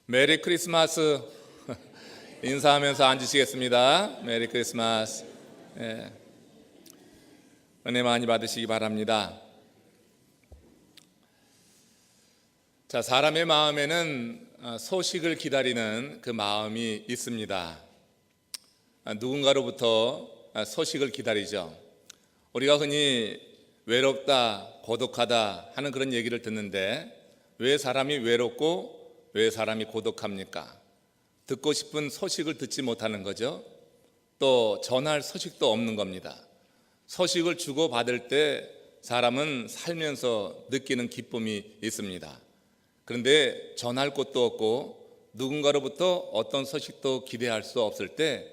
메리 크리스마스. 인사하면서 앉으시겠습니다. 메리 크리스마스. 예. 은혜 많이 받으시기 바랍니다. 자, 사람의 마음에는 소식을 기다리는 그 마음이 있습니다. 누군가로부터 소식을 기다리죠. 우리가 흔히 외롭다, 고독하다 하는 그런 얘기를 듣는데, 왜 사람이 외롭고 왜 사람이 고독합니까? 듣고 싶은 소식을 듣지 못하는 거죠. 또 전할 소식도 없는 겁니다. 소식을 주고받을 때 사람은 살면서 느끼는 기쁨이 있습니다. 그런데 전할 곳도 없고 누군가로부터 어떤 소식도 기대할 수 없을 때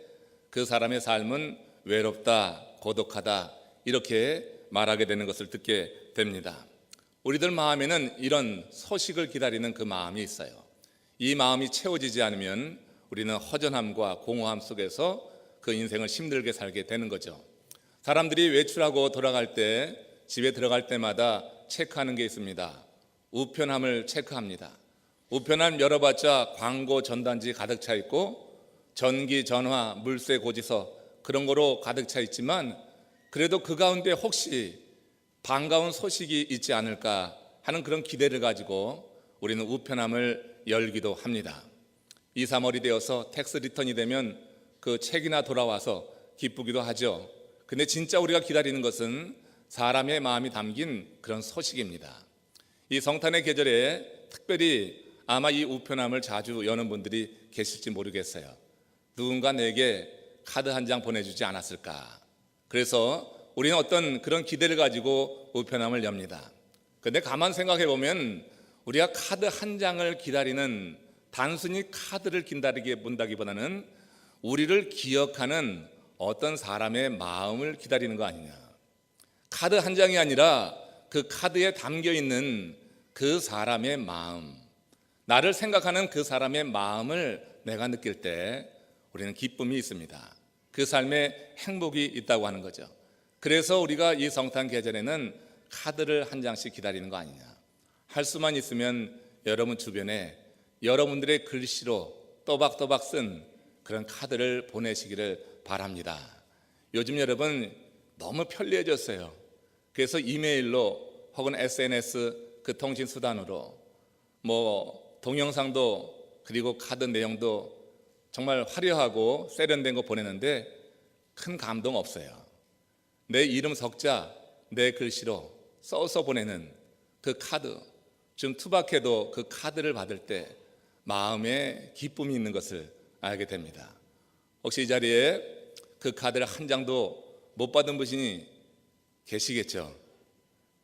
그 사람의 삶은 외롭다, 고독하다 이렇게 말하게 되는 것을 듣게 됩니다. 우리들 마음에는 이런 소식을 기다리는 그 마음이 있어요. 이 마음이 채워지지 않으면 우리는 허전함과 공허함 속에서 그 인생을 힘들게 살게 되는 거죠. 사람들이 외출하고 돌아갈 때, 집에 들어갈 때마다 체크하는 게 있습니다. 우편함을 체크합니다. 우편함 열어봤자 광고 전단지 가득 차 있고 전기, 전화, 물세, 고지서 그런 거로 가득 차 있지만, 그래도 그 가운데 혹시 반가운 소식이 있지 않을까 하는 그런 기대를 가지고 우리는 우편함을 열기도 합니다. 2, 3월이 되어서 텍스 리턴이 되면 그 책이나 돌아와서 기쁘기도 하죠. 근데 진짜 우리가 기다리는 것은 사람의 마음이 담긴 그런 소식입니다. 이 성탄의 계절에 특별히 아마 이 우편함을 자주 여는 분들이 계실지 모르겠어요. 누군가 내게 카드 한 장 보내주지 않았을까. 그래서 우리는 어떤 그런 기대를 가지고 우편함을 엽니다. 근데 가만 생각해 보면 우리가 카드 한 장을 기다리는, 단순히 카드를 기다리게 본다기보다는 우리를 기억하는 어떤 사람의 마음을 기다리는 거 아니냐. 카드 한 장이 아니라 그 카드에 담겨 있는 그 사람의 마음, 나를 생각하는 그 사람의 마음을 내가 느낄 때 우리는 기쁨이 있습니다. 그 삶에 행복이 있다고 하는 거죠. 그래서 우리가 이 성탄 계절에는 카드를 한 장씩 기다리는 거 아니냐. 할 수만 있으면 여러분 주변에 여러분들의 글씨로 또박또박 쓴 그런 카드를 보내시기를 바랍니다. 요즘 여러분 너무 편리해졌어요. 그래서 이메일로 혹은 SNS 그 통신 수단으로 동영상도, 그리고 카드 내용도 정말 화려하고 세련된 거 보내는데 큰 감동 없어요. 내 이름 석자, 내 글씨로 써서 보내는 그 카드, 좀 투박해도 그 카드를 받을 때 마음에 기쁨이 있는 것을 알게 됩니다. 혹시 이 자리에 그 카드를 한 장도 못 받은 분이 계시겠죠?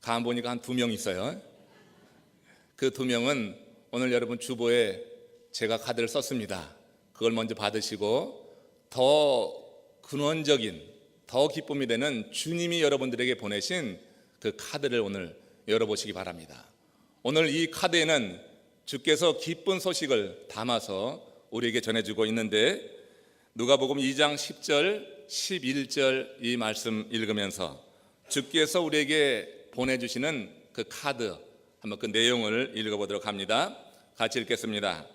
가만 보니까 한 2명 있어요. 그 2명은 오늘 여러분 주보에 제가 카드를 썼습니다. 그걸 먼저 받으시고 더 근원적인, 더 기쁨이 되는 주님이 여러분들에게 보내신 그 카드를 오늘 열어보시기 바랍니다. 오늘 이 카드에는 주께서 기쁜 소식을 담아서 우리에게 전해주고 있는데, 누가복음 2장 10절, 11절 이 말씀 읽으면서 주께서 우리에게 보내주시는 그 카드, 한번 그 내용을 읽어보도록 합니다. 같이 읽겠습니다.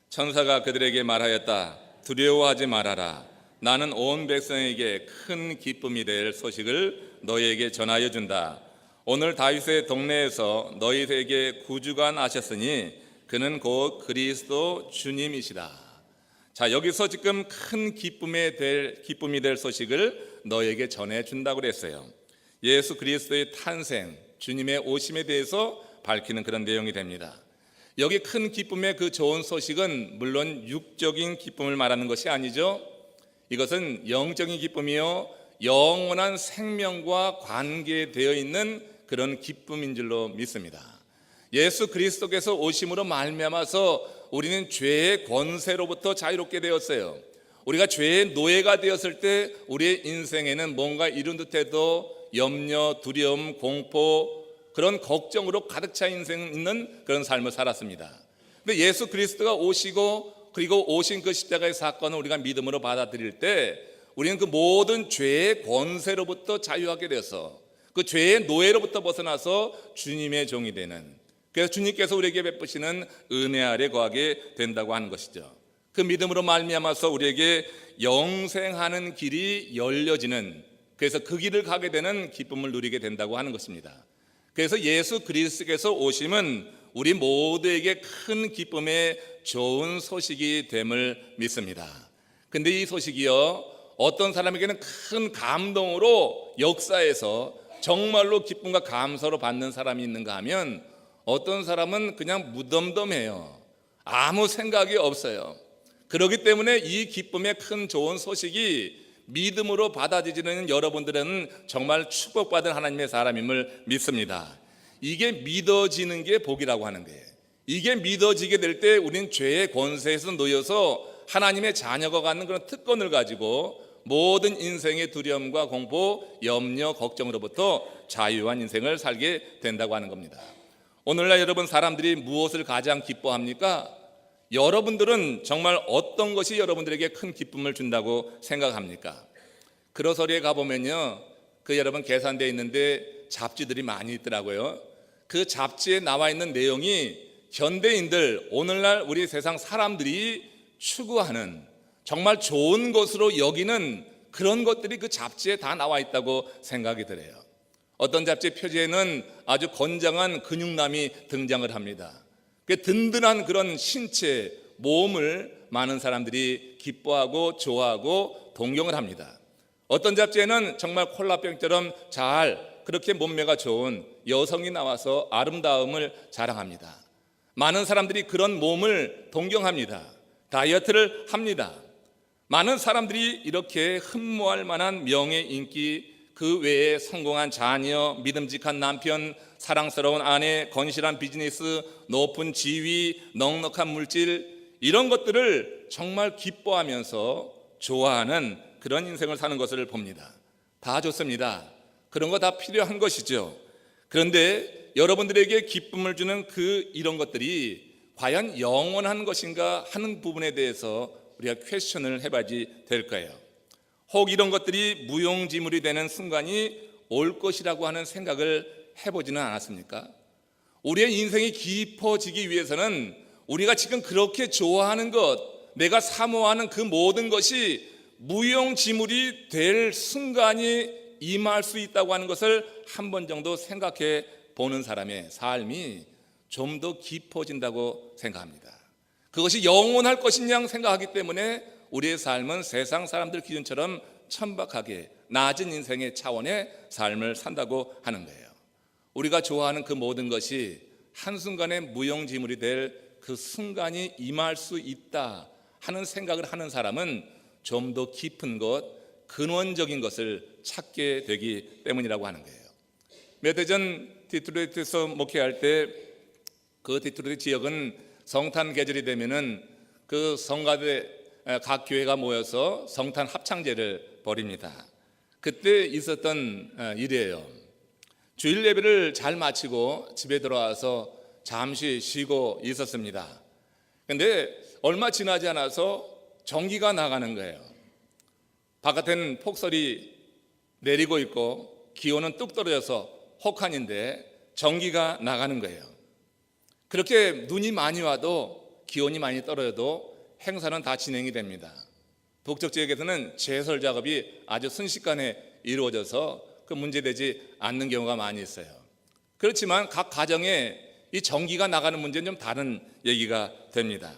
천사가 그들에게 말하였다. 두려워하지 말아라. 나는 온 백성에게 큰 기쁨이 될 소식을 너희에게 전하여 준다. 오늘 다윗의 동네에서 너희에게 구주가 나셨으니 그는 곧 그리스도 주님이시다. 자, 여기서 지금 큰 기쁨이 될 소식을 너희에게 전해준다고 그랬어요. 예수 그리스도의 탄생, 주님의 오심에 대해서 밝히는 그런 내용이 됩니다. 여기 큰 기쁨의 그 좋은 소식은 물론 육적인 기쁨을 말하는 것이 아니죠. 이것은 영적인 기쁨이요, 영원한 생명과 관계되어 있는 그런 기쁨인 줄로 믿습니다. 예수 그리스도께서 오심으로 말미암아서 우리는 죄의 권세로부터 자유롭게 되었어요. 우리가 죄의 노예가 되었을 때 우리의 인생에는 뭔가 이룬 듯해도 염려, 두려움, 공포, 그런 걱정으로 가득 차 있는 그런 삶을 살았습니다. 근데 예수 그리스도가 오시고, 그리고 오신 그 십자가의 사건을 우리가 믿음으로 받아들일 때 우리는 그 모든 죄의 권세로부터 자유하게 되어서 그 죄의 노예로부터 벗어나서 주님의 종이 되는 그래서 주님께서 우리에게 베푸시는 은혜 아래 거하게 된다고 하는 것이죠. 그 믿음으로 말미암아서 우리에게 영생하는 길이 열려지는, 그래서 그 길을 가게 되는 기쁨을 누리게 된다고 하는 것입니다. 그래서 예수 그리스도께서 오심은 우리 모두에게 큰 기쁨의 좋은 소식이 됨을 믿습니다. 근데 이 소식이요, 어떤 사람에게는 큰 감동으로 역사에서 정말로 기쁨과 감사로 받는 사람이 있는가 하면, 어떤 사람은 그냥 무덤덤해요. 아무 생각이 없어요. 그렇기 때문에 이 기쁨의 큰 좋은 소식이 믿음으로 받아들이는 여러분들은 정말 축복받은 하나님의 사람임을 믿습니다. 이게 믿어지는 게 복이라고 하는 거예요. 이게 믿어지게 될 때 우리는 죄의 권세에서 놓여서 하나님의 자녀가 갖는 그런 특권을 가지고 모든 인생의 두려움과 공포, 염려, 걱정으로부터 자유한 인생을 살게 된다고 하는 겁니다. 오늘날 여러분, 사람들이 무엇을 가장 기뻐합니까? 여러분들은 정말 어떤 것이 여러분들에게 큰 기쁨을 준다고 생각합니까? 그로서리에 가보면요, 그 여러분 계산되어 있는데 잡지들이 많이 있더라고요. 그 잡지에 나와 있는 내용이 현대인들, 오늘날 우리 세상 사람들이 추구하는 정말 좋은 것으로 여기는 그런 것들이 그 잡지에 다 나와 있다고 생각이 들어요. 어떤 잡지 표지에는 아주 건장한 근육남이 등장을 합니다. 든든한 그런 신체, 몸을 많은 사람들이 기뻐하고 좋아하고 동경을 합니다. 어떤 잡지에는 정말 콜라병처럼 잘 그렇게 몸매가 좋은 여성이 나와서 아름다움을 자랑합니다. 많은 사람들이 그런 몸을 동경합니다. 다이어트를 합니다. 많은 사람들이 이렇게 흠모할 만한 명예, 인기, 그 외에 성공한 자녀, 믿음직한 남편, 사랑스러운 아내, 건실한 비즈니스, 높은 지위, 넉넉한 물질, 이런 것들을 정말 기뻐하면서 좋아하는 그런 인생을 사는 것을 봅니다. 다 좋습니다. 그런 거 다 필요한 것이죠. 그런데 여러분들에게 기쁨을 주는 이런 것들이 과연 영원한 것인가 하는 부분에 대해서 우리가 퀘스천을 해봐야지 될 거예요. 혹 이런 것들이 무용지물이 되는 순간이 올 것이라고 하는 생각을 해보지는 않았습니까? 우리의 인생이 깊어지기 위해서는 우리가 지금 그렇게 좋아하는 것, 내가 사모하는 그 모든 것이 무용지물이 될 순간이 임할 수 있다고 하는 것을 한 번 정도 생각해 보는 사람의 삶이 좀 더 깊어진다고 생각합니다. 그것이 영원할 것이냐 생각하기 때문에 우리의 삶은 세상 사람들 기준처럼 천박하게 낮은 인생의 차원의 삶을 산다고 하는 거예요. 우리가 좋아하는 그 모든 것이 한순간에 무용지물이 될 그 순간이 임할 수 있다 하는 생각을 하는 사람은 좀 더 깊은 것, 근원적인 것을 찾게 되기 때문이라고 하는 거예요. 몇 해 전 디트로이트에서 목회할 때, 그 디트로이트 지역은 성탄 계절이 되면은 그 성가대 각 교회가 모여서 성탄 합창제를 벌입니다. 그때 있었던 일이에요. 주일 예배를 잘 마치고 집에 들어와서 잠시 쉬고 있었습니다. 근데 얼마 지나지 않아서 전기가 나가는 거예요. 바깥에는 폭설이 내리고 있고 기온은 뚝 떨어져서 혹한인데 전기가 나가는 거예요. 그렇게 눈이 많이 와도, 기온이 많이 떨어져도 행사는 다 진행이 됩니다. 북쪽 지역에서는 제설 작업이 아주 순식간에 이루어져서 그 문제되지 않는 경우가 많이 있어요. 그렇지만 각 가정에 이 전기가 나가는 문제는 좀 다른 얘기가 됩니다.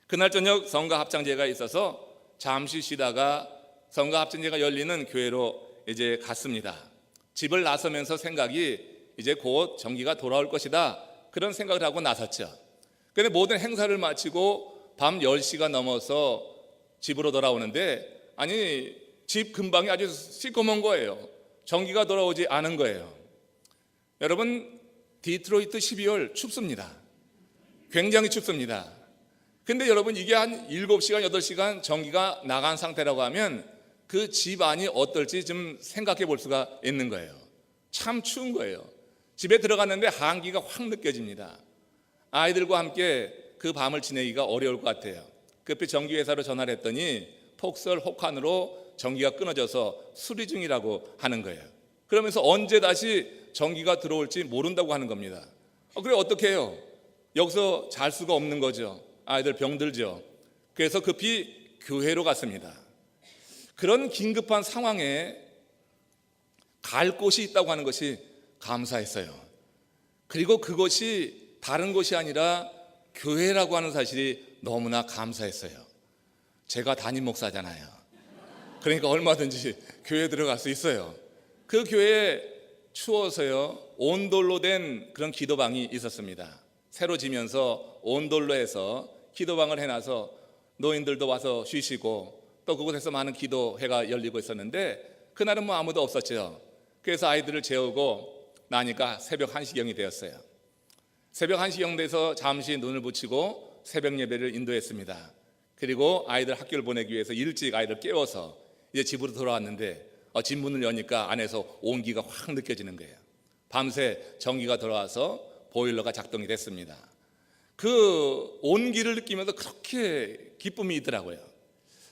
그날 저녁 성가 합창제가 있어서 잠시 쉬다가 성가 합창제가 열리는 교회로 이제 갔습니다. 집을 나서면서 생각이 이제 곧 전기가 돌아올 것이다, 그런 생각을 하고 나섰죠. 그런데 모든 행사를 마치고 밤 10시가 넘어서 집으로 돌아오는데, 아니 집 근방이 아주 시커먼 거예요. 전기가 돌아오지 않은 거예요. 여러분, 디트로이트 12월 춥습니다. 굉장히 춥습니다. 근데 여러분, 이게 한 7시간, 8시간 전기가 나간 상태라고 하면 그 집 안이 어떨지 좀 생각해 볼 수가 있는 거예요. 참 추운 거예요. 집에 들어갔는데 한기가 확 느껴집니다. 아이들과 함께 그 밤을 지내기가 어려울 것 같아요. 급히 전기회사로 전화를 했더니 폭설 혹한으로 전기가 끊어져서 수리 중이라고 하는 거예요. 그러면서 언제 다시 전기가 들어올지 모른다고 하는 겁니다. 그래 어떻게 해요? 여기서 잘 수가 없는 거죠. 아이들 병들죠. 그래서 급히 교회로 갔습니다. 그런 긴급한 상황에 갈 곳이 있다고 하는 것이 감사했어요. 그리고 그것이 다른 곳이 아니라 교회라고 하는 사실이 너무나 감사했어요. 제가 담임 목사잖아요. 그러니까 얼마든지 교회에 들어갈 수 있어요. 그 교회에 추워서요, 온돌로 된 그런 기도방이 있었습니다. 새로 지면서 온돌로 해서 기도방을 해놔서 노인들도 와서 쉬시고 또 그곳에서 많은 기도회가 열리고 있었는데 그날은 뭐 아무도 없었죠. 그래서 아이들을 재우고 나니까 새벽 1시경이 되었어요. 새벽 1시경 돼서 잠시 눈을 붙이고 새벽 예배를 인도했습니다. 그리고 아이들 학교를 보내기 위해서 일찍 아이들 깨워서 이제 집으로 돌아왔는데 집 문을 여니까 안에서 온기가 확 느껴지는 거예요. 밤새 전기가 돌아와서 보일러가 작동이 됐습니다. 그 온기를 느끼면서 그렇게 기쁨이 있더라고요.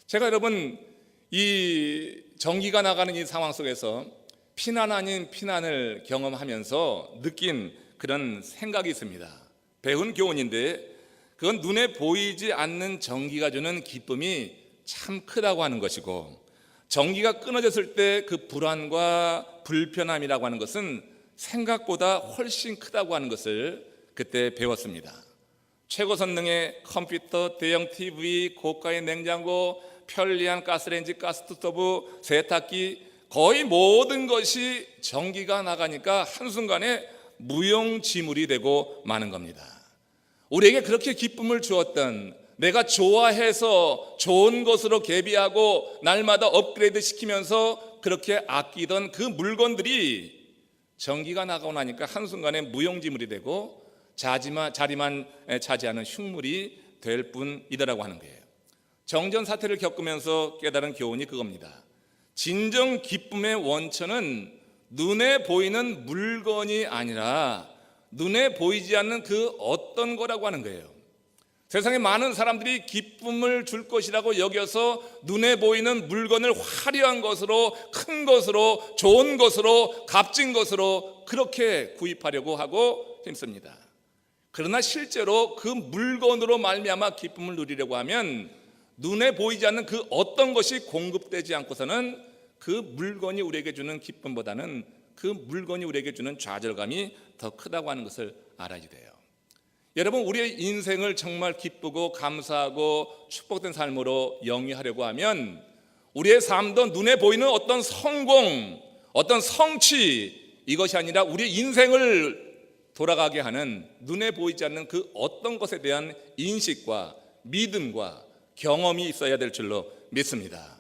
제가 여러분 이 전기가 나가는 이 상황 속에서 피난 아닌 피난을 경험하면서 느낀 그런 생각이 있습니다. 배운 교훈인데 그건 눈에 보이지 않는 전기가 주는 기쁨이 참 크다고 하는 것이고, 전기가 끊어졌을 때 그 불안과 불편함이라고 하는 것은 생각보다 훨씬 크다고 하는 것을 그때 배웠습니다. 최고 성능의 컴퓨터, 대형 TV, 고가의 냉장고, 편리한 가스레인지, 가스스토브, 세탁기, 거의 모든 것이 전기가 나가니까 한순간에 무용지물이 되고 마는 겁니다. 우리에게 그렇게 기쁨을 주었던, 내가 좋아해서 좋은 것으로 개비하고 날마다 업그레이드 시키면서 그렇게 아끼던 그 물건들이 전기가 나가고 나니까 한순간에 무용지물이 되고 자리만 차지하는 흉물이 될 뿐이더라고 하는 거예요. 정전 사태를 겪으면서 깨달은 교훈이 그겁니다. 진정 기쁨의 원천은 눈에 보이는 물건이 아니라 눈에 보이지 않는 그 어떤 거라고 하는 거예요. 세상에 많은 사람들이 기쁨을 줄 것이라고 여겨서 눈에 보이는 물건을 화려한 것으로, 큰 것으로, 좋은 것으로, 값진 것으로 그렇게 구입하려고 하고 힘씁니다. 그러나 실제로 그 물건으로 말미암아 기쁨을 누리려고 하면 눈에 보이지 않는 그 어떤 것이 공급되지 않고서는 그 물건이 우리에게 주는 기쁨보다는 그 물건이 우리에게 주는 좌절감이 더 크다고 하는 것을 알아야 돼요. 여러분, 우리의 인생을 정말 기쁘고 감사하고 축복된 삶으로 영위하려고 하면 우리의 삶도 눈에 보이는 어떤 성공, 어떤 성취, 이것이 아니라 우리의 인생을 돌아가게 하는 눈에 보이지 않는 그 어떤 것에 대한 인식과 믿음과 경험이 있어야 될 줄로 믿습니다.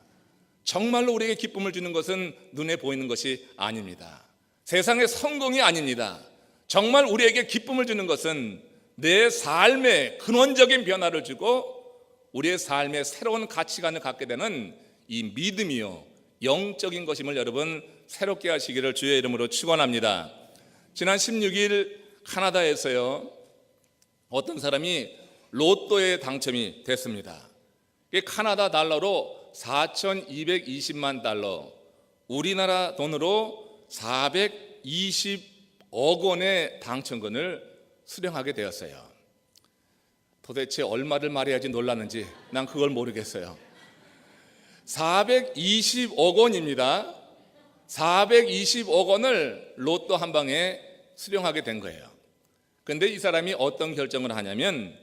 정말로 우리에게 기쁨을 주는 것은 눈에 보이는 것이 아닙니다. 세상의 성공이 아닙니다. 정말 우리에게 기쁨을 주는 것은 내 삶의 근원적인 변화를 주고 우리의 삶의 새로운 가치관을 갖게 되는 이 믿음이요, 영적인 것임을 여러분 새롭게 하시기를 주의 이름으로 축원합니다. 지난 16일 카나다에서요, 어떤 사람이 로또에 당첨이 됐습니다. 이게 카나다 달러로 4,220만 달러, 우리나라 돈으로 420억 원의 당첨금을 수령하게 되었어요. 도대체 얼마를 말해야지 놀랐는지 난 그걸 모르겠어요. 420억 원입니다. 420억 원을 로또 한 방에 수령하게 된 거예요. 그런데 이 사람이 어떤 결정을 하냐면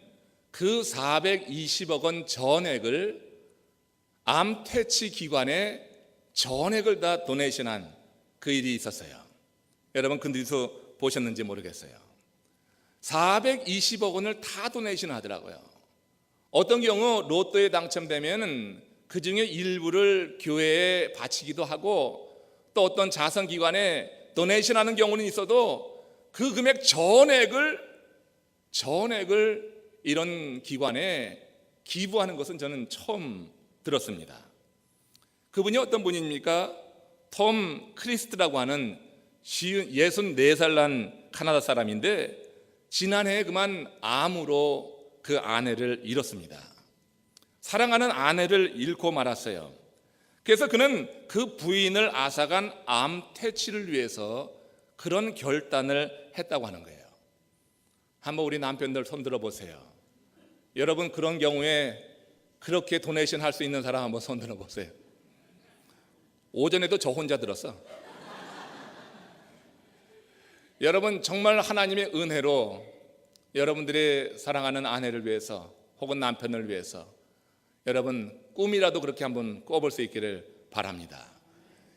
그 420억 원 전액을 암퇴치 기관에 전액을 다 도네이션한 그 일이 있었어요. 여러분 그 뉴스 보셨는지 모르겠어요. 420억 원을 다 도네이션 하더라고요. 어떤 경우 로또에 당첨되면 그 중에 일부를 교회에 바치기도 하고 또 어떤 자선기관에 도네이션 하는 경우는 있어도 그 금액 전액을 이런 기관에 기부하는 것은 저는 처음 들었습니다. 그분이 어떤 분입니까? 톰 크리스트라고 하는 64살 난 카나다 사람인데 지난해에 그만 암으로 그 아내를 잃었습니다. 사랑하는 아내를 잃고 말았어요. 그래서 그는 그 부인을 앗아간 암 퇴치를 위해서 그런 결단을 했다고 하는 거예요. 한번 우리 남편들 손 들어보세요. 여러분 그런 경우에 그렇게 도네이션 할 수 있는 사람 한번 손 들어보세요. 오전에도 저 혼자 들었어. 여러분 정말 하나님의 은혜로 여러분들의 사랑하는 아내를 위해서 혹은 남편을 위해서 여러분 꿈이라도 그렇게 한번 꿔볼 수 있기를 바랍니다.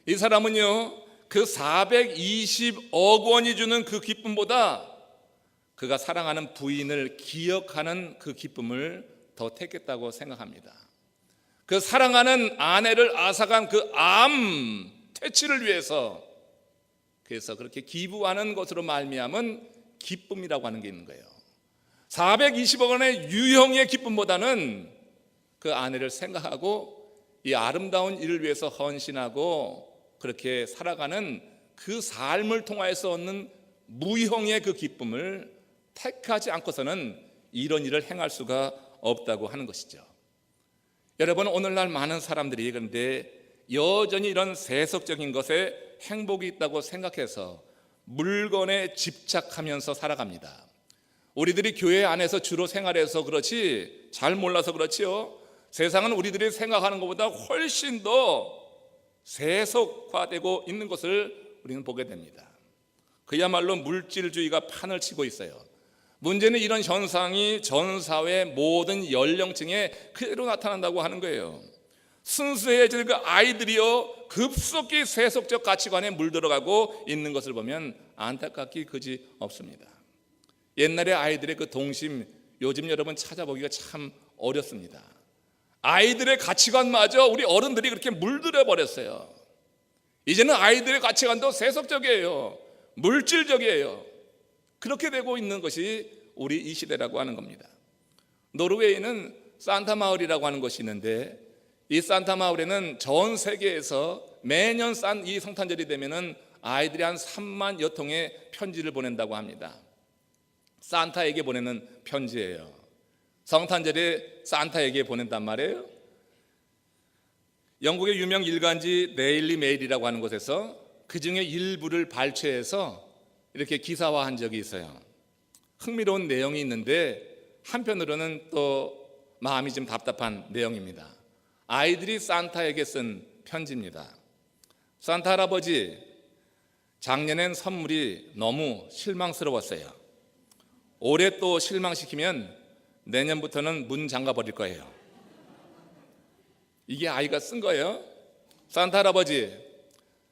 이 사람은요 그 420억 원이 주는 그 기쁨보다 그가 사랑하는 부인을 기억하는 그 기쁨을 더 택했다고 생각합니다. 그 사랑하는 아내를 앗아간 그 암 퇴치를 위해서 그래서 그렇게 기부하는 것으로 말미암은 기쁨이라고 하는 게 있는 거예요. 420억 원의 유형의 기쁨보다는 그 아내를 생각하고 이 아름다운 일을 위해서 헌신하고 그렇게 살아가는 그 삶을 통하여서 얻는 무형의 그 기쁨을 택하지 않고서는 이런 일을 행할 수가 없다고 하는 것이죠. 여러분 오늘날 많은 사람들이 그런데 여전히 이런 세속적인 것에 행복이 있다고 생각해서 물건에 집착하면서 살아갑니다. 우리들이 교회 안에서 주로 생활해서 그렇지 잘 몰라서 그렇지요. 세상은 우리들이 생각하는 것보다 훨씬 더 세속화되고 있는 것을 우리는 보게 됩니다. 그야말로 물질주의가 판을 치고 있어요. 문제는 이런 현상이 전 사회 모든 연령층에 그대로 나타난다고 하는 거예요. 순수해질 그 아이들이요 급속히 세속적 가치관에 물들어가고 있는 것을 보면 안타깝기 그지 없습니다. 옛날에 아이들의 그 동심 요즘 여러분 찾아보기가 참 어렵습니다. 아이들의 가치관마저 우리 어른들이 그렇게 물들여 버렸어요. 이제는 아이들의 가치관도 세속적이에요. 물질적이에요. 그렇게 되고 있는 것이 우리 이 시대라고 하는 겁니다. 노르웨이는 산타 마을이라고 하는 것이 있는데 이 산타 마을에는 전 세계에서 매년 이 성탄절이 되면은 아이들이 한 3만 여통의 편지를 보낸다고 합니다. 산타에게 보내는 편지예요. 성탄절에 산타에게 보낸단 말이에요. 영국의 유명 일간지 데일리 메일이라고 하는 곳에서 그 중에 일부를 발췌해서 이렇게 기사화한 적이 있어요. 흥미로운 내용이 있는데 한편으로는 또 마음이 좀 답답한 내용입니다. 아이들이 산타에게 쓴 편지입니다. 산타 할아버지, 작년엔 선물이 너무 실망스러웠어요. 올해 또 실망시키면 내년부터는 문 잠가 버릴 거예요. 이게 아이가 쓴 거예요. 산타 할아버지,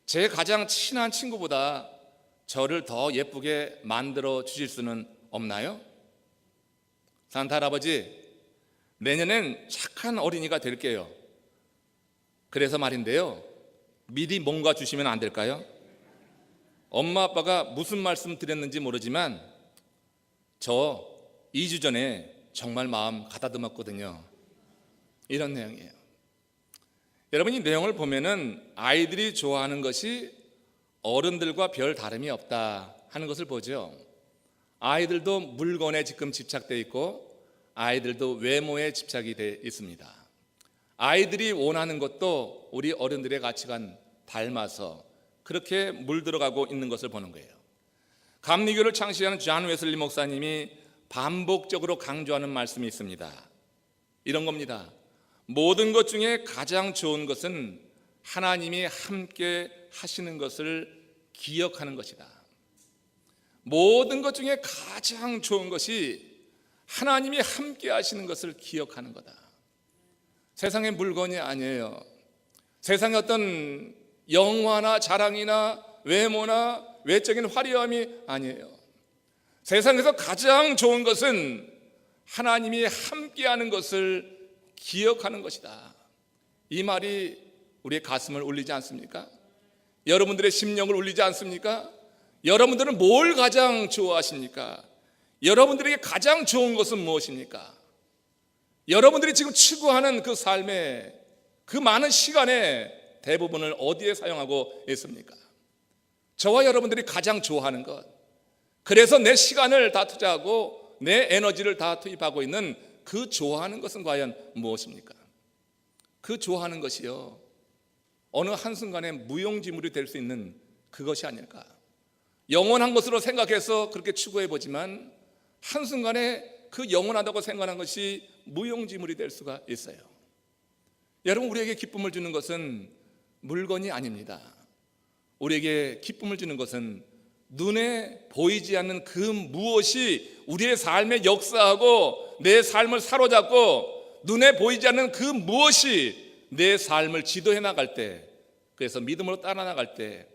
제 가장 친한 친구보다 저를 더 예쁘게 만들어 주실 수는 없나요? 산타 할아버지, 내년엔 착한 어린이가 될게요. 그래서 말인데요, 미리 뭔가 주시면 안 될까요? 엄마 아빠가 무슨 말씀 드렸는지 모르지만 저 2주 전에 정말 마음 가다듬었거든요. 이런 내용이에요. 여러분 이 내용을 보면은 아이들이 좋아하는 것이 어른들과 별 다름이 없다 하는 것을 보죠. 아이들도 물건에 지금 집착되어 있고 아이들도 외모에 집착이 되어 있습니다. 아이들이 원하는 것도 우리 어른들의 가치관 닮아서 그렇게 물들어가고 있는 것을 보는 거예요. 감리교를 창시한 존 웨슬리 목사님이 반복적으로 강조하는 말씀이 있습니다. 이런 겁니다. 모든 것 중에 가장 좋은 것은 하나님이 함께 하시는 것을 기억하는 것이다. 모든 것 중에 가장 좋은 것이 하나님이 함께 하시는 것을 기억하는 거다. 세상의 물건이 아니에요. 세상의 어떤 영화나 자랑이나 외모나 외적인 화려함이 아니에요. 세상에서 가장 좋은 것은 하나님이 함께하는 것을 기억하는 것이다. 이 말이 우리의 가슴을 울리지 않습니까? 여러분들의 심령을 울리지 않습니까? 여러분들은 뭘 가장 좋아하십니까? 여러분들에게 가장 좋은 것은 무엇입니까? 여러분들이 지금 추구하는 그 삶의 그 많은 시간의 대부분을 어디에 사용하고 있습니까? 저와 여러분들이 가장 좋아하는 것, 그래서 내 시간을 다 투자하고 내 에너지를 다 투입하고 있는 그 좋아하는 것은 과연 무엇입니까? 그 좋아하는 것이요, 어느 한순간에 무용지물이 될 수 있는 그것이 아닐까. 영원한 것으로 생각해서 그렇게 추구해보지만 한순간에 그 영원하다고 생각하는 것이 무용지물이 될 수가 있어요. 여러분, 우리에게 기쁨을 주는 것은 물건이 아닙니다. 우리에게 기쁨을 주는 것은 눈에 보이지 않는 그 무엇이 우리의 삶에 역사하고 내 삶을 사로잡고 눈에 보이지 않는 그 무엇이 내 삶을 지도해 나갈 때, 그래서 믿음으로 따라 나갈 때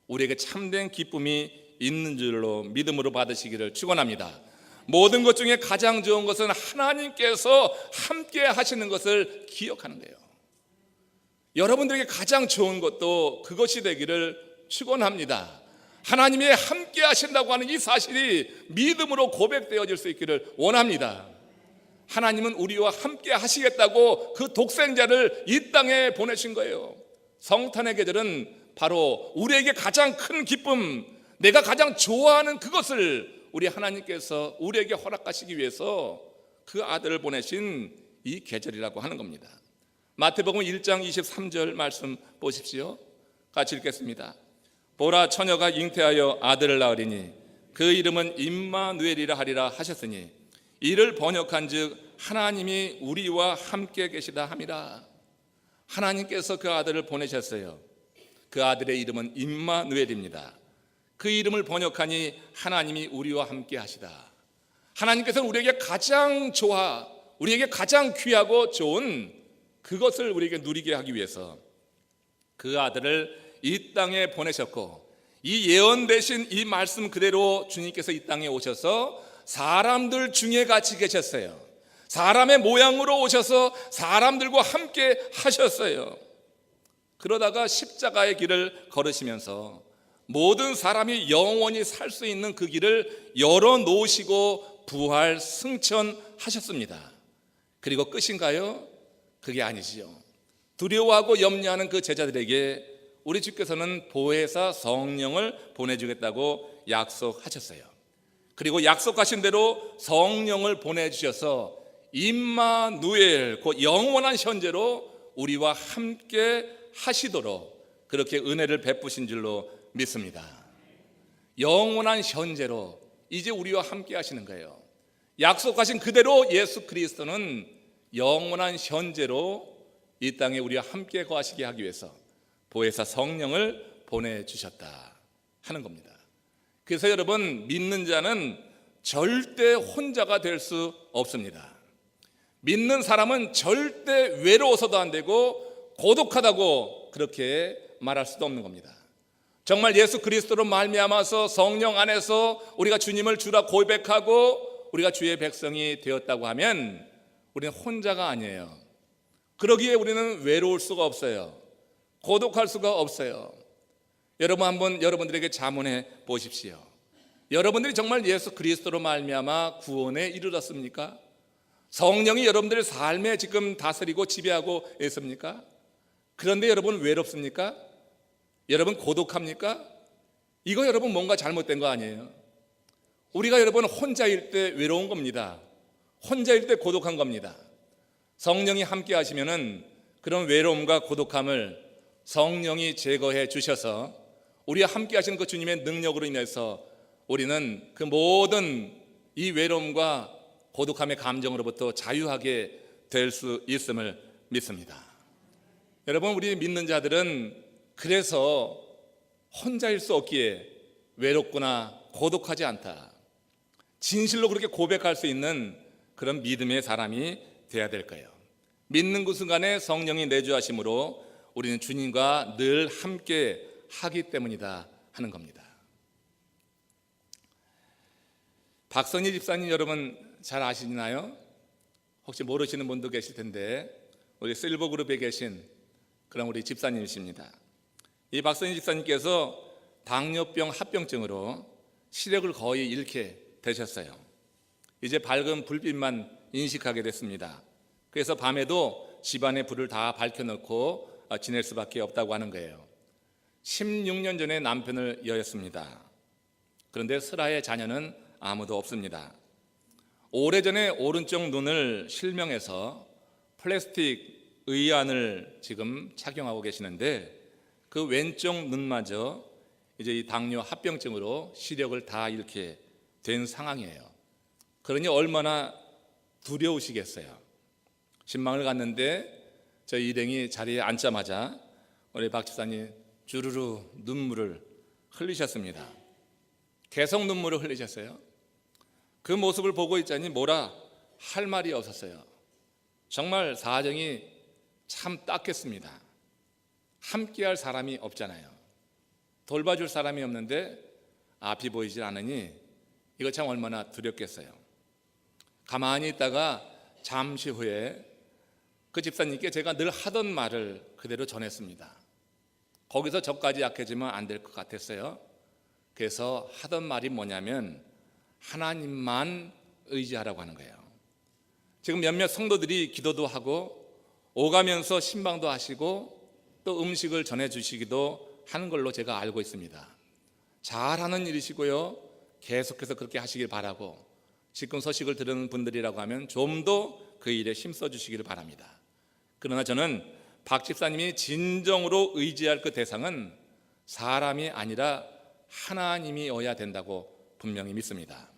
우리에게 참된 기쁨이 있는 줄로 믿음으로 받으시기를 축원합니다. 모든 것 중에 가장 좋은 것은 하나님께서 함께 하시는 것을 기억하는 거예요. 여러분들에게 가장 좋은 것도 그것이 되기를 축원합니다. 하나님이 함께 하신다고 하는 이 사실이 믿음으로 고백되어질 수 있기를 원합니다. 하나님은 우리와 함께 하시겠다고 그 독생자를 이 땅에 보내신 거예요. 성탄의 계절은 바로 우리에게 가장 큰 기쁨, 내가 가장 좋아하는 그것을 우리 하나님께서 우리에게 허락하시기 위해서 그 아들을 보내신 이 계절이라고 하는 겁니다. 마태복음 1장 23절 말씀 보십시오. 같이 읽겠습니다. 보라, 처녀가 잉태하여 아들을 낳으리니 그 이름은 임마누엘이라 하리라 하셨으니 이를 번역한즉 하나님이 우리와 함께 계시다 함이라. 하나님께서 그 아들을 보내셨어요. 그 아들의 이름은 임마누엘입니다. 그 이름을 번역하니 하나님이 우리와 함께 하시다. 하나님께서는 우리에게 가장 우리에게 가장 귀하고 좋은 그것을 우리에게 누리게 하기 위해서 그 아들을 이 땅에 보내셨고, 이 예언되신 이 말씀 그대로 주님께서 이 땅에 오셔서 사람들 중에 같이 계셨어요. 사람의 모양으로 오셔서 사람들과 함께 하셨어요. 그러다가 십자가의 길을 걸으시면서 모든 사람이 영원히 살 수 있는 그 길을 열어놓으시고 부활 승천하셨습니다. 그리고 끝인가요? 그게 아니지요. 두려워하고 염려하는 그 제자들에게 우리 주께서는 보혜사 성령을 보내주겠다고 약속하셨어요. 그리고 약속하신 대로 성령을 보내주셔서 임마누엘, 곧 영원한 현재로 우리와 함께 하시도록 그렇게 은혜를 베푸신 줄로 믿습니다. 영원한 현재로 이제 우리와 함께 하시는 거예요. 약속하신 그대로 예수 그리스도는 영원한 현재로 이 땅에 우리와 함께 거하시게 하기 위해서 보혜사 성령을 보내주셨다 하는 겁니다. 그래서 여러분, 믿는 자는 절대 혼자가 될 수 없습니다. 믿는 사람은 절대 외로워서도 안 되고 고독하다고 그렇게 말할 수도 없는 겁니다. 정말 예수 그리스도로 말미암아서 성령 안에서 우리가 주님을 주라 고백하고 우리가 주의 백성이 되었다고 하면 우리는 혼자가 아니에요. 그러기에 우리는 외로울 수가 없어요. 고독할 수가 없어요. 여러분, 한번 여러분들에게 자문해 보십시오. 여러분들이 정말 예수 그리스도로 말미암아 구원에 이르렀습니까? 성령이 여러분들의 삶에 지금 다스리고 지배하고 있습니까? 그런데 여러분 외롭습니까? 여러분 고독합니까? 이거 여러분 뭔가 잘못된 거 아니에요? 우리가 여러분 혼자일 때 외로운 겁니다. 혼자일 때 고독한 겁니다. 성령이 함께 하시면은 그런 외로움과 고독함을 성령이 제거해 주셔서 우리와 함께 하시는 그 주님의 능력으로 인해서 우리는 그 모든 이 외로움과 고독함의 감정으로부터 자유하게 될 수 있음을 믿습니다. 여러분, 우리 믿는 자들은 그래서 혼자일 수 없기에 외롭거나 고독하지 않다, 진실로 그렇게 고백할 수 있는 그런 믿음의 사람이 되어야 될 거예요. 믿는 그 순간에 성령이 내주하심으로 우리는 주님과 늘 함께 하기 때문이다 하는 겁니다. 박선희 집사님 여러분 잘 아시나요? 혹시 모르시는 분도 계실 텐데 우리 실버 그룹에 계신 그런 우리 집사님이십니다. 이 박선희 집사님께서 당뇨병 합병증으로 시력을 거의 잃게 되셨어요. 이제 밝은 불빛만 인식하게 됐습니다. 그래서 밤에도 집안의 불을 다 밝혀놓고 지낼 수밖에 없다고 하는 거예요. 16년 전에 남편을 여였습니다. 그런데 슬하의 자녀는 아무도 없습니다. 오래전에 오른쪽 눈을 실명해서 플라스틱 의안을 지금 착용하고 계시는데 그 왼쪽 눈마저 이제 이 당뇨 합병증으로 시력을 다 잃게 된 상황이에요. 그러니 얼마나 두려우시겠어요. 신방을 갔는데 저희 일행이 자리에 앉자마자 우리 박 집사님 주르르 눈물을 흘리셨습니다. 계속 눈물을 흘리셨어요. 그 모습을 보고 있자니 뭐라 할 말이 없었어요. 정말 사정이 참 딱했습니다. 함께할 사람이 없잖아요. 돌봐줄 사람이 없는데 앞이 보이질 않으니 이거 참 얼마나 두렵겠어요. 가만히 있다가 잠시 후에 그 집사님께 제가 늘 하던 말을 그대로 전했습니다. 거기서 저까지 약해지면 안 될 것 같았어요. 그래서 하던 말이 뭐냐면 하나님만 의지하라고 하는 거예요. 지금 몇몇 성도들이 기도도 하고 오가면서 신방도 하시고 또 음식을 전해주시기도 하는 걸로 제가 알고 있습니다. 잘하는 일이시고요, 계속해서 그렇게 하시길 바라고, 지금 소식을 들은 분들이라고 하면 좀 더 그 일에 힘써 주시기를 바랍니다. 그러나 저는 박 집사님이 진정으로 의지할 그 대상은 사람이 아니라 하나님이어야 된다고 분명히 믿습니다.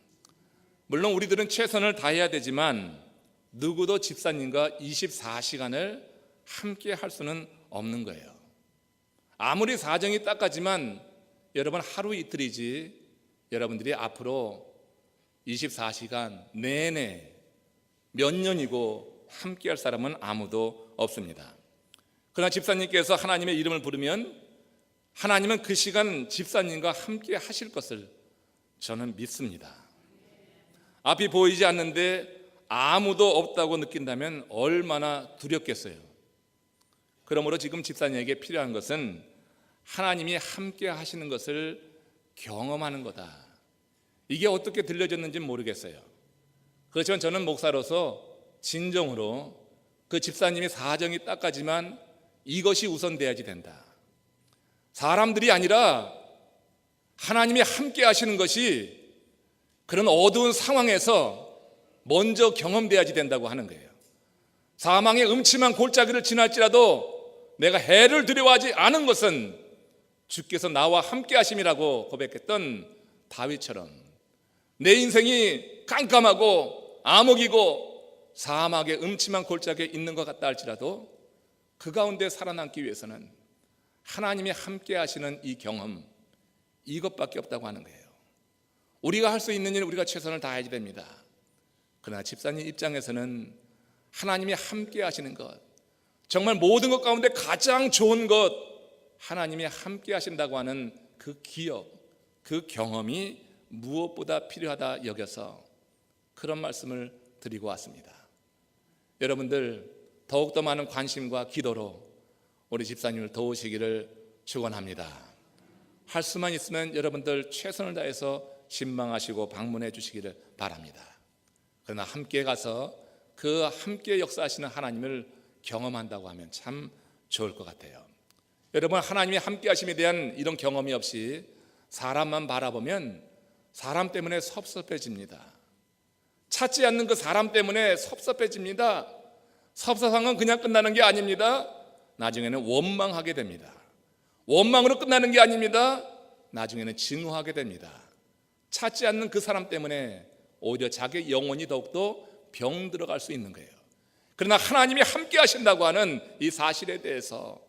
물론 우리들은 최선을 다해야 되지만 누구도 집사님과 24시간을 함께 할 수는 없는 거예요. 아무리 사정이 딱하지만 여러분 하루 이틀이지 여러분들이 앞으로 24시간 내내 몇 년이고 함께 할 사람은 아무도 없습니다. 그러나 집사님께서 하나님의 이름을 부르면 하나님은 그 시간 집사님과 함께 하실 것을 저는 믿습니다. 앞이 보이지 않는데 아무도 없다고 느낀다면 얼마나 두렵겠어요. 그러므로 지금 집사님에게 필요한 것은 하나님이 함께 하시는 것을 경험하는 거다. 이게 어떻게 들려졌는지는 모르겠어요. 그렇지만 저는 목사로서 진정으로 그 집사님의 사정이 딱하지만 이것이 우선돼야지 된다. 사람들이 아니라 하나님이 함께 하시는 것이 그런 어두운 상황에서 먼저 경험돼야지 된다고 하는 거예요. 사망의 음침한 골짜기를 지날지라도 내가 해를 두려워하지 않은 것은 주께서 나와 함께 하심이라고 고백했던 다윗처럼 내 인생이 깜깜하고 암흑이고 사막의 음침한 골짜기에 있는 것 같다 할지라도 그 가운데 살아남기 위해서는 하나님이 함께 하시는 이 경험, 이것밖에 없다고 하는 거예요. 우리가 할 수 있는 일 우리가 최선을 다해야 됩니다. 그러나 집사님 입장에서는 하나님이 함께 하시는 것, 정말 모든 것 가운데 가장 좋은 것, 하나님이 함께 하신다고 하는 그 기억, 그 경험이 무엇보다 필요하다 여겨서 그런 말씀을 드리고 왔습니다. 여러분들 더욱더 많은 관심과 기도로 우리 집사님을 도우시기를 축원합니다. 할 수만 있으면 여러분들 최선을 다해서 신방하시고 방문해 주시기를 바랍니다. 그러나 함께 가서 그 함께 역사하시는 하나님을 경험한다고 하면 참 좋을 것 같아요. 여러분, 하나님의 함께 하심에 대한 이런 경험이 없이 사람만 바라보면 사람 때문에 섭섭해집니다. 찾지 않는 그 사람 때문에 섭섭해집니다. 섭섭함은 그냥 끝나는 게 아닙니다. 나중에는 원망하게 됩니다. 원망으로 끝나는 게 아닙니다. 나중에는 증오하게 됩니다. 찾지 않는 그 사람 때문에 오히려 자기 영혼이 더욱더 병들어갈 수 있는 거예요. 그러나 하나님이 함께 하신다고 하는 이 사실에 대해서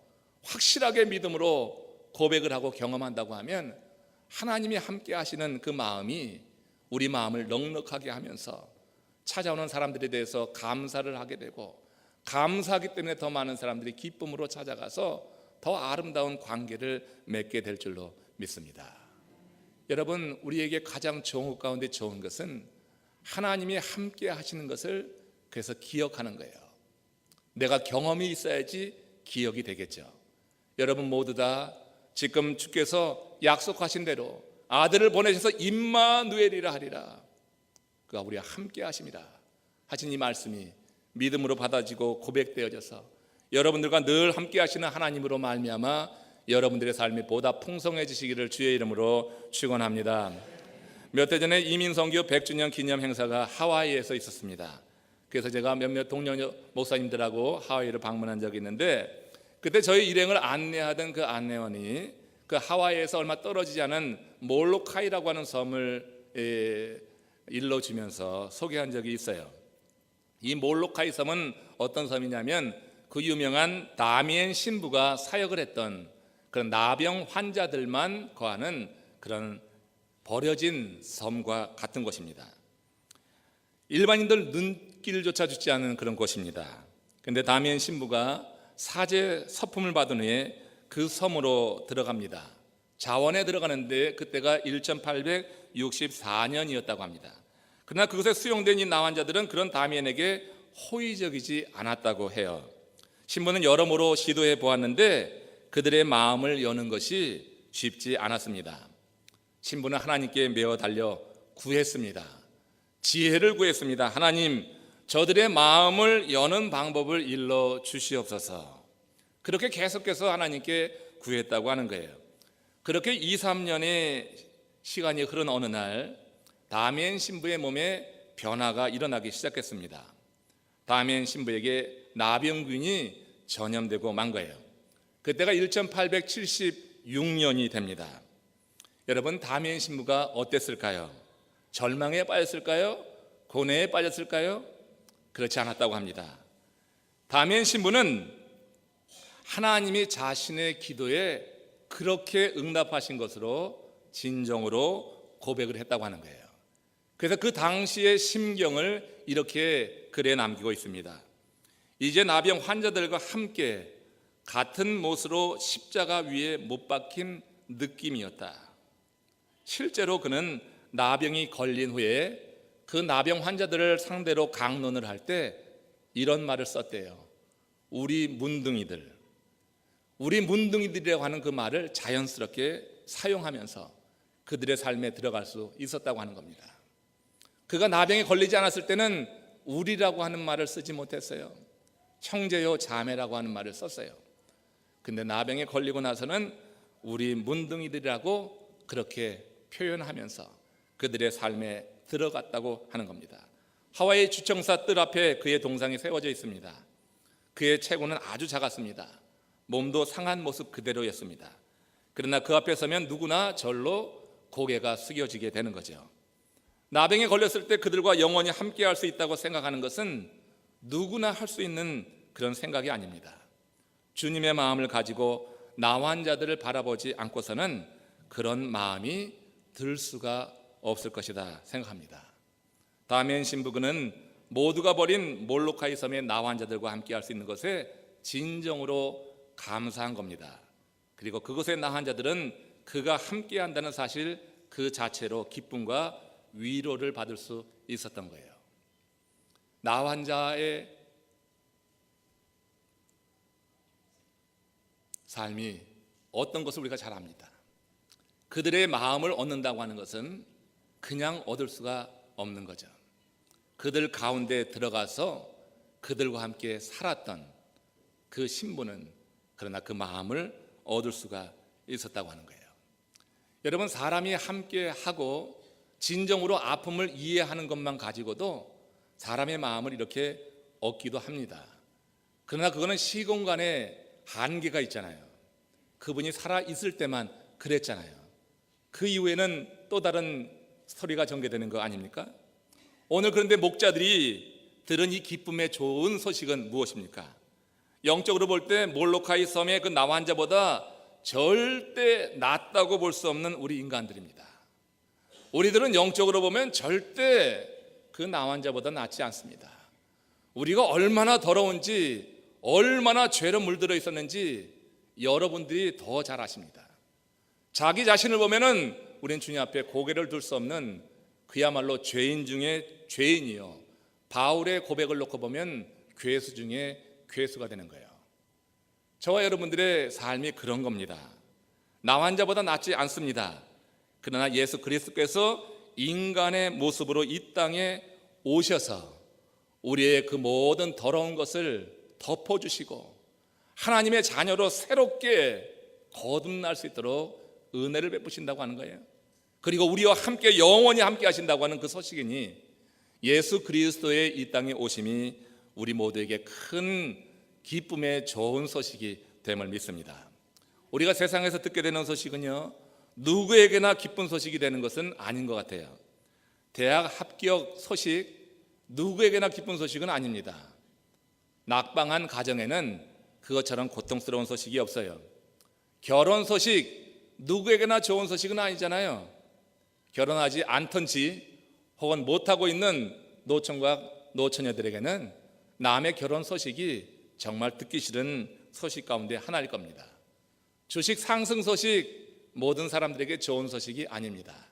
확실하게 믿음으로 고백을 하고 경험한다고 하면 하나님이 함께 하시는 그 마음이 우리 마음을 넉넉하게 하면서 찾아오는 사람들에 대해서 감사를 하게 되고, 감사하기 때문에 더 많은 사람들이 기쁨으로 찾아가서 더 아름다운 관계를 맺게 될 줄로 믿습니다. 여러분, 우리에게 가장 좋은 것 가운데 좋은 것은 하나님이 함께 하시는 것을 그래서 기억하는 거예요. 내가 경험이 있어야지 기억이 되겠죠. 여러분 모두 다 지금 주께서 약속하신 대로 아들을 보내셔서 임마누엘이라 하리라, 그가 우리와 함께 하심이라 하신 이 말씀이 믿음으로 받아지고 고백되어져서 여러분들과 늘 함께 하시는 하나님으로 말미암아 여러분들의 삶이 보다 풍성해지시기를 주의 이름으로 축원합니다. 몇 해 전에 이민선교 100주년 기념 행사가 하와이에서 있었습니다. 그래서 제가 몇몇 동료 목사님들하고 하와이를 방문한 적이 있는데, 그때 저희 일행을 안내하던 그 안내원이 그 하와이에서 얼마 떨어지지 않은 몰로카이라고 하는 섬을 일러주면서 소개한 적이 있어요. 이 몰로카이 섬은 어떤 섬이냐면 그 유명한 다미엔 신부가 사역을 했던 그런 나병 환자들만 거하는 그런 버려진 섬과 같은 곳입니다. 일반인들 눈길조차 주지 않는 그런 곳입니다. 그런데 다미엔 신부가 사제 서품을 받은 후에 그 섬으로 들어갑니다. 자원에 들어가는데 그때가 1864년이었다고 합니다. 그러나 그것에 수용된 이 나환자들은 그런 다미엔에게 호의적이지 않았다고 해요. 신부는 여러모로 시도해 보았는데 그들의 마음을 여는 것이 쉽지 않았습니다. 신부는 하나님께 메어 달려 구했습니다. 지혜를 구했습니다. 하나님, 저들의 마음을 여는 방법을 일러 주시옵소서. 그렇게 계속해서 하나님께 구했다고 하는 거예요. 그렇게 2, 3년의 시간이 흐른 어느 날 다미엔 신부의 몸에 변화가 일어나기 시작했습니다. 다미엔 신부에게 나병균이 전염되고 만 거예요. 그때가 1876년이 됩니다. 여러분, 다미엔 신부가 어땠을까요? 절망에 빠졌을까요? 고뇌에 빠졌을까요? 그렇지 않았다고 합니다. 다미엔 신부는 하나님이 자신의 기도에 그렇게 응답하신 것으로 진정으로 고백을 했다고 하는 거예요. 그래서 그 당시의 심경을 이렇게 글에 남기고 있습니다. 이제 나병 환자들과 함께 같은 못으로 십자가 위에 못 박힌 느낌이었다. 실제로 그는 나병이 걸린 후에 그 나병 환자들을 상대로 강론을 할 때 이런 말을 썼대요. 우리 문둥이들이라고 하는 그 말을 자연스럽게 사용하면서 그들의 삶에 들어갈 수 있었다고 하는 겁니다. 그가 나병에 걸리지 않았을 때는 우리라고 하는 말을 쓰지 못했어요. 형제요 자매라고 하는 말을 썼어요. 근데 나병에 걸리고 나서는 우리 문둥이들이라고 그렇게 표현하면서 그들의 삶에 들어갔다고 하는 겁니다. 하와이 주청사 뜰 앞에 그의 동상이 세워져 있습니다. 그의 체구는 아주 작았습니다. 몸도 상한 모습 그대로였습니다. 그러나 그 앞에 서면 누구나 절로 고개가 숙여지게 되는 거죠. 나병에 걸렸을 때 그들과 영원히 함께할 수 있다고 생각하는 것은 누구나 할 수 있는 그런 생각이 아닙니다. 주님의 마음을 가지고 나환자들을 바라보지 않고서는 그런 마음이 들 수가 없을 것이다 생각합니다. 다미엔 신부는 모두가 버린 몰로카이 섬의 나환자들과 함께할 수 있는 것에 진정으로 감사한 겁니다. 그리고 그곳의 나환자들은 그가 함께한다는 사실 그 자체로 기쁨과 위로를 받을 수 있었던 거예요. 나환자의 삶이 어떤 것을 우리가 잘 압니다. 그들의 마음을 얻는다고 하는 것은 그냥 얻을 수가 없는 거죠. 그들 가운데 들어가서 그들과 함께 살았던 그 신부는 그러나 그 마음을 얻을 수가 있었다고 하는 거예요. 여러분, 사람이 함께 하고 진정으로 아픔을 이해하는 것만 가지고도 사람의 마음을 이렇게 얻기도 합니다. 그러나 그거는 시공간에 한계가 있잖아요. 그분이 살아있을 때만 그랬잖아요. 그 이후에는 또 다른 스토리가 전개되는 거 아닙니까? 오늘 그런데 목자들이 들은 이 기쁨의 좋은 소식은 무엇입니까? 영적으로 볼 때 몰로카이 섬의 그 나환자보다 절대 낫다고 볼 수 없는 우리 인간들입니다. 우리들은 영적으로 보면 절대 그 나환자보다 낫지 않습니다. 우리가 얼마나 더러운지, 얼마나 죄로 물들어 있었는지 여러분들이 더 잘 아십니다. 자기 자신을 보면은 우리는 주님 앞에 고개를 들 수 없는 그야말로 죄인 중에 죄인이요, 바울의 고백을 놓고 보면 괴수 중에 괴수가 되는 거예요. 저와 여러분들의 삶이 그런 겁니다. 나환자보다 낫지 않습니다. 그러나 예수 그리스도께서 인간의 모습으로 이 땅에 오셔서 우리의 그 모든 더러운 것을 덮어주시고 하나님의 자녀로 새롭게 거듭날 수 있도록 은혜를 베푸신다고 하는 거예요. 그리고 우리와 함께 영원히 함께 하신다고 하는 그 소식이니 예수 그리스도의 이 땅에 오심이 우리 모두에게 큰 기쁨의 좋은 소식이 됨을 믿습니다. 우리가 세상에서 듣게 되는 소식은요, 누구에게나 기쁜 소식이 되는 것은 아닌 것 같아요. 대학 합격 소식 누구에게나 기쁜 소식은 아닙니다. 낙방한 가정에는 그것처럼 고통스러운 소식이 없어요. 결혼 소식 누구에게나 좋은 소식은 아니잖아요. 결혼하지 않던지 혹은 못하고 있는 노총각 노처녀들에게는 남의 결혼 소식이 정말 듣기 싫은 소식 가운데 하나일 겁니다. 주식 상승 소식 모든 사람들에게 좋은 소식이 아닙니다.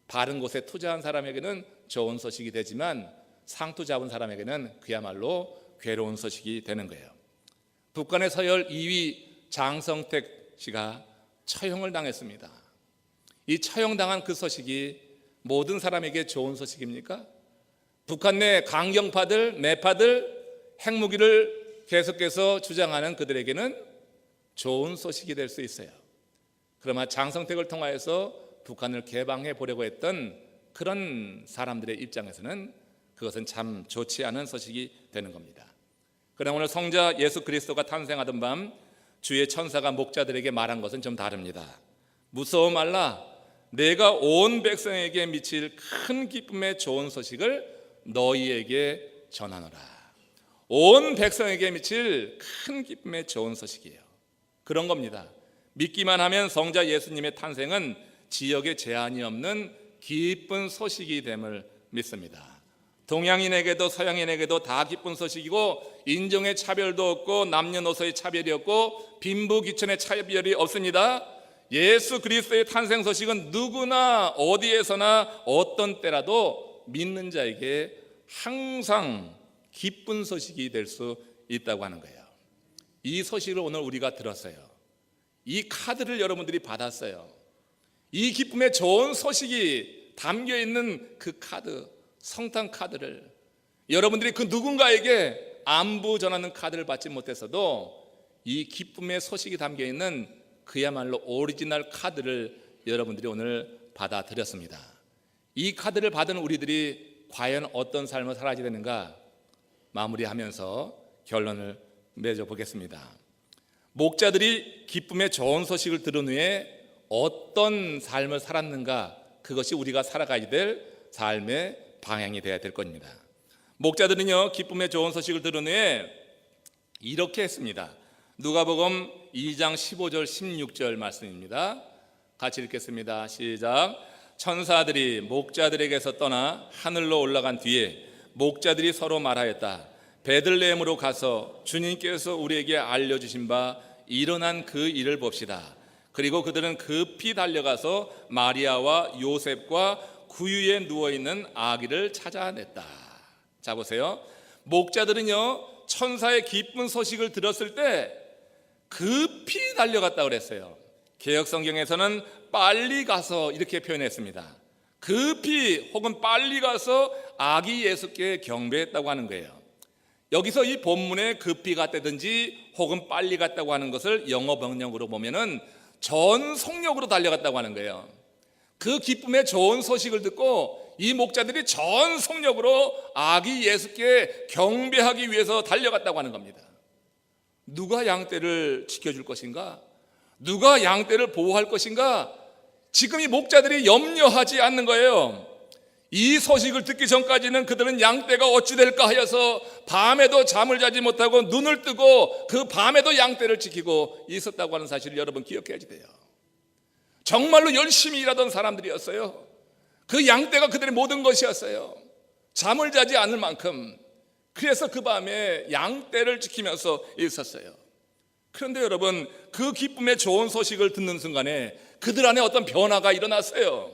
바른 곳에 투자한 사람에게는 좋은 소식이 되지만 상투 잡은 사람에게는 그야말로 괴로운 소식이 되는 거예요. 북한의 서열 2위 장성택 씨가 처형을 당했습니다. 이 처형당한 그 소식이 모든 사람에게 좋은 소식입니까? 북한 내 강경파들, 매파들, 핵무기를 계속해서 주장하는 그들에게는 좋은 소식이 될 수 있어요. 그러나 장성택을 통하여서 북한을 개방해 보려고 했던 그런 사람들의 입장에서는 그것은 참 좋지 않은 소식이 되는 겁니다. 그러나 오늘 성자 예수 그리스도가 탄생하던 밤 주의 천사가 목자들에게 말한 것은 좀 다릅니다. 무서워 말라, 내가 온 백성에게 미칠 큰 기쁨의 좋은 소식을 너희에게 전하노라. 온 백성에게 미칠 큰 기쁨의 좋은 소식이에요. 그런 겁니다. 믿기만 하면 성자 예수님의 탄생은 지역에 제한이 없는 기쁜 소식이 됨을 믿습니다. 동양인에게도 서양인에게도 다 기쁜 소식이고 인종의 차별도 없고 남녀노소의 차별이 없고 빈부귀천의 차별이 없습니다. 예수 그리스도의 탄생 소식은 누구나 어디에서나 어떤 때라도 믿는 자에게 항상 기쁜 소식이 될 수 있다고 하는 거예요. 이 소식을 오늘 우리가 들었어요. 이 카드를 여러분들이 받았어요. 이 기쁨의 좋은 소식이 담겨있는 그 카드, 성탄 카드를 여러분들이 그 누군가에게 안부 전하는 카드를 받지 못했어도 이 기쁨의 소식이 담겨있는 그야말로 오리지널 카드를 여러분들이 오늘 받아들였습니다. 이 카드를 받은 우리들이 과연 어떤 삶을 살아야 되는가 마무리하면서 결론을 맺어보겠습니다. 목자들이 기쁨의 좋은 소식을 들은 후에 어떤 삶을 살았는가, 그것이 우리가 살아가야 될 삶의 방향이 되어야 될 겁니다. 목자들은요, 기쁨의 좋은 소식을 들은 후에 이렇게 했습니다. 누가복음 2장 15절 16절 말씀입니다. 같이 읽겠습니다. 시작. 천사들이 목자들에게서 떠나 하늘로 올라간 뒤에 목자들이 서로 말하였다. 베들레헴으로 가서 주님께서 우리에게 알려주신 바 일어난 그 일을 봅시다. 그리고 그들은 급히 달려가서 마리아와 요셉과 구유에 누워있는 아기를 찾아냈다. 자 보세요. 목자들은요, 천사의 기쁜 소식을 들었을 때 급히 달려갔다고 그랬어요. 개역성경에서는 빨리 가서 이렇게 표현했습니다. 급히 혹은 빨리 가서 아기 예수께 경배했다고 하는 거예요. 여기서 이 본문에 급히 갔다든지 혹은 빨리 갔다고 하는 것을 영어 번역으로 보면은 전 속력으로 달려갔다고 하는 거예요. 그 기쁨의 좋은 소식을 듣고 이 목자들이 전 속력으로 아기 예수께 경배하기 위해서 달려갔다고 하는 겁니다. 누가 양떼를 지켜줄 것인가? 누가 양떼를 보호할 것인가? 지금 이 목자들이 염려하지 않는 거예요. 이 소식을 듣기 전까지는 그들은 양떼가 어찌 될까 하여서 밤에도 잠을 자지 못하고 눈을 뜨고 그 밤에도 양떼를 지키고 있었다고 하는 사실을 여러분 기억해야지 돼요. 정말로 열심히 일하던 사람들이었어요. 그 양떼가 그들의 모든 것이었어요. 잠을 자지 않을 만큼. 그래서 그 밤에 양떼를 지키면서 있었어요. 그런데 여러분, 그 기쁨의 좋은 소식을 듣는 순간에 그들 안에 어떤 변화가 일어났어요.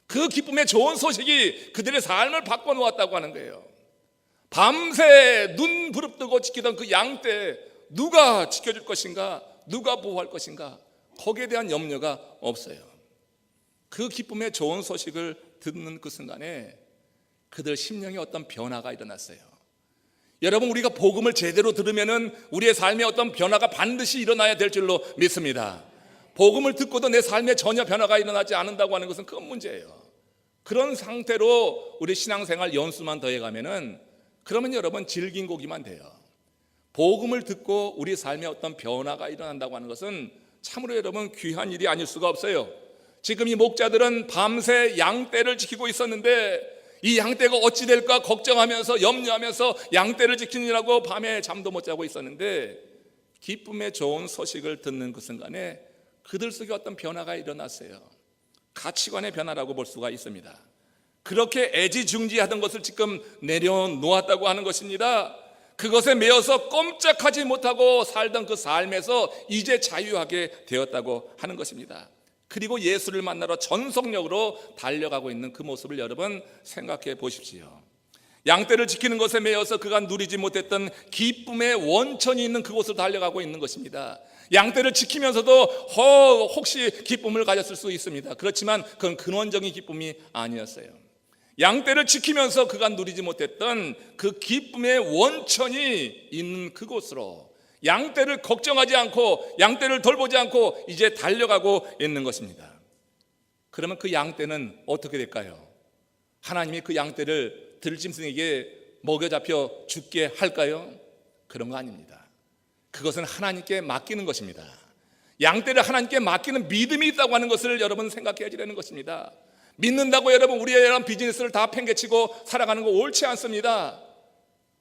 그 기쁨의 좋은 소식이 그들의 삶을 바꿔놓았다고 하는 거예요. 밤새 눈 부릅뜨고 지키던 그 양떼, 누가 지켜줄 것인가? 누가 보호할 것인가? 거기에 대한 염려가 없어요. 그 기쁨의 좋은 소식을 듣는 그 순간에 그들 심령에 어떤 변화가 일어났어요. 여러분, 우리가 복음을 제대로 들으면은 우리의 삶에 어떤 변화가 반드시 일어나야 될 줄로 믿습니다. 복음을 듣고도 내 삶에 전혀 변화가 일어나지 않는다고 하는 것은 큰 문제예요. 그런 상태로 우리 신앙생활 연수만 더해가면은 그러면 여러분 질긴 고기만 돼요. 복음을 듣고 우리 삶에 어떤 변화가 일어난다고 하는 것은 참으로 여러분 귀한 일이 아닐 수가 없어요. 지금 이 목자들은 밤새 양떼를 지키고 있었는데 이 양떼가 어찌 될까 걱정하면서 염려하면서 양떼를 지키느라고 밤에 잠도 못 자고 있었는데 기쁨의 좋은 소식을 듣는 그 순간에 그들 속에 어떤 변화가 일어났어요. 가치관의 변화라고 볼 수가 있습니다. 그렇게 애지중지하던 것을 지금 내려놓았다고 하는 것입니다. 그것에 매여서 꼼짝하지 못하고 살던 그 삶에서 이제 자유하게 되었다고 하는 것입니다. 그리고 예수를 만나러 전속력으로 달려가고 있는 그 모습을 여러분 생각해 보십시오. 양떼를 지키는 것에 매여서 그가 누리지 못했던 기쁨의 원천이 있는 그곳으로 달려가고 있는 것입니다. 양떼를 지키면서도 혹시 기쁨을 가졌을 수 있습니다. 그렇지만 그건 근원적인 기쁨이 아니었어요. 양떼를 지키면서 그가 누리지 못했던 그 기쁨의 원천이 있는 그곳으로 양떼를 걱정하지 않고 양떼를 돌보지 않고 이제 달려가고 있는 것입니다. 그러면 그 양떼는 어떻게 될까요? 하나님이 그 양떼를 들짐승에게 먹여 잡혀 죽게 할까요? 그런 거 아닙니다. 그것은 하나님께 맡기는 것입니다. 양떼를 하나님께 맡기는 믿음이 있다고 하는 것을 여러분 생각해야 되는 것입니다. 믿는다고 여러분 우리의 이런 비즈니스를 다 팽개치고 살아가는 거 옳지 않습니다.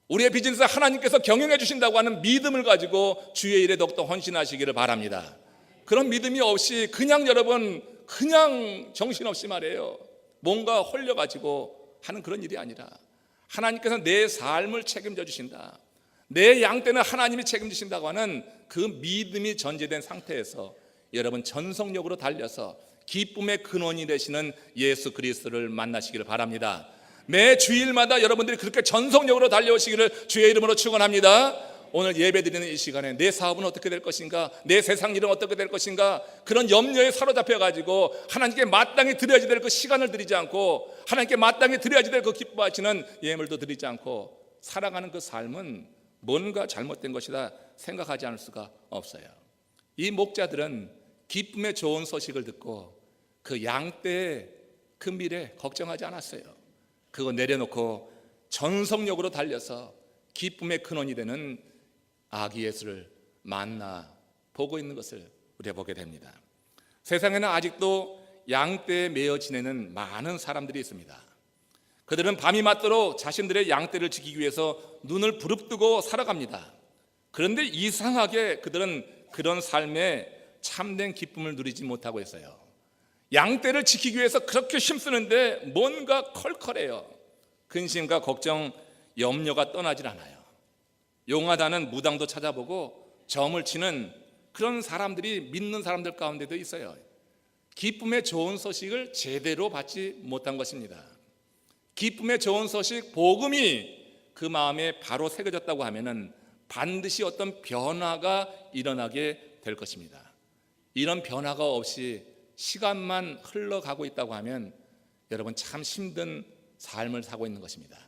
우리의 비즈니스 하나님께서 경영해 주신다고 하는 믿음을 가지고 주의 일에 더욱더 헌신하시기를 바랍니다. 그런 믿음이 없이 그냥 여러분 그냥 정신없이 말해요. 뭔가 홀려가지고 하는 그런 일이 아니라 하나님께서 내 삶을 책임져 주신다. 내 양떼는 하나님이 책임지신다고 하는 그 믿음이 전제된 상태에서 여러분 전속력으로 달려서 기쁨의 근원이 되시는 예수 그리스도를 만나시기를 바랍니다. 매 주일마다 여러분들이 그렇게 전속력으로 달려오시기를 주의 이름으로 축원합니다. 오늘 예배드리는 이 시간에 내 사업은 어떻게 될 것인가, 내 세상 일은 어떻게 될 것인가, 그런 염려에 사로잡혀가지고 하나님께 마땅히 드려야지 될 그 시간을 드리지 않고 하나님께 마땅히 드려야지 될 그 기뻐하시는 예물도 드리지 않고 살아가는 그 삶은 뭔가 잘못된 것이다 생각하지 않을 수가 없어요. 이 목자들은 기쁨의 좋은 소식을 듣고 그 양떼의 그 미래 걱정하지 않았어요. 그거 내려놓고 전속력으로 달려서 기쁨의 근원이 되는 아기 예수를 만나 보고 있는 것을 우리가 보게 됩니다. 세상에는 아직도 양떼에 매여 지내는 많은 사람들이 있습니다. 그들은 밤이 맞도록 자신들의 양떼를 지키기 위해서 눈을 부릅뜨고 살아갑니다. 그런데 이상하게 그들은 그런 삶에 참된 기쁨을 누리지 못하고 있어요. 양떼를 지키기 위해서 그렇게 힘쓰는데 뭔가 컬컬해요. 근심과 걱정, 염려가 떠나질 않아요. 용하다는 무당도 찾아보고 점을 치는 그런 사람들이 믿는 사람들 가운데도 있어요. 기쁨의 좋은 소식을 제대로 받지 못한 것입니다. 기쁨의 좋은 소식, 복음이 그 마음에 바로 새겨졌다고 하면은 반드시 어떤 변화가 일어나게 될 것입니다. 이런 변화가 없이 시간만 흘러가고 있다고 하면 여러분 참 힘든 삶을 사고 있는 것입니다.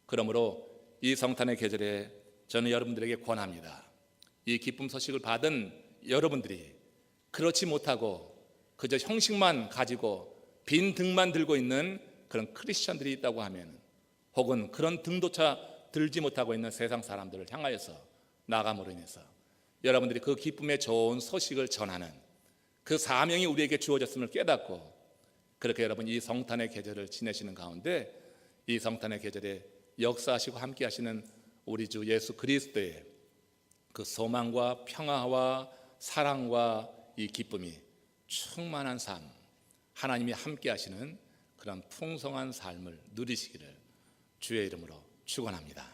그러므로 이 성탄의 계절에 저는 여러분들에게 권합니다. 이 기쁨 소식을 받은 여러분들이 그렇지 못하고 그저 형식만 가지고 빈 등만 들고 있는 그런 크리스천들이 있다고 하면, 혹은 그런 등조차 들지 못하고 있는 세상 사람들을 향하여서 나감으로 인해서 여러분들이 그 기쁨의 좋은 소식을 전하는 그 사명이 우리에게 주어졌음을 깨닫고 그렇게 여러분 이 성탄의 계절을 지내시는 가운데 이 성탄의 계절에 역사하시고 함께 하시는 우리 주 예수 그리스도의 그 소망과 평화와 사랑과 이 기쁨이 충만한 삶, 하나님이 함께 하시는 그런 풍성한 삶을 누리시기를 주의 이름으로 축원합니다.